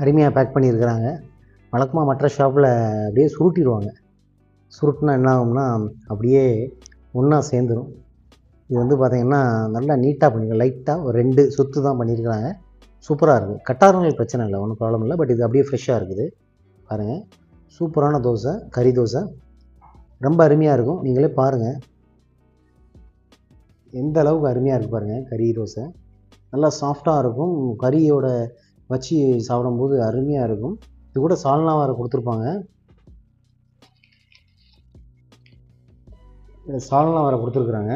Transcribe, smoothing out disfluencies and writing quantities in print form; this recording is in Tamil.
அருமையாக பேக் பண்ணியிருக்கிறாங்க. வழக்கமாக மற்ற ஷாப்பில் அப்படியே சுருட்டிடுவாங்க. சுருட்டினா என்ன ஆகும்னா அப்படியே ஒன்றா சேர்ந்துடும். இது வந்து பார்த்திங்கன்னா நல்லா நீட்டாக பண்ணியிருக்காங்க. லைட்டாக ஒரு 2 சுற்று தான் பண்ணியிருக்கிறாங்க. சூப்பராக இருக்குது. கட்டாரங்கள் பிரச்சனை இல்லை, ஒன்றும் ப்ராப்ளம் இல்லை. பட் இது அப்படியே ஃப்ரெஷ்ஷாக இருக்குது. பாருங்கள், சூப்பரான தோசை, கறி தோசை ரொம்ப அருமையாக இருக்கும். நீங்களே பாருங்கள் எந்த அளவுக்கு அருமையாக இருக்குது பாருங்கள். கறி தோசை நல்லா சாஃப்டாக இருக்கும். கறியோட வச்சு சாப்பிடும்போது அருமையாக இருக்கும். இது கூட சால்னா வேறு கொடுத்துருப்பாங்க. சால்னா வேறு கொடுத்துருக்குறாங்க.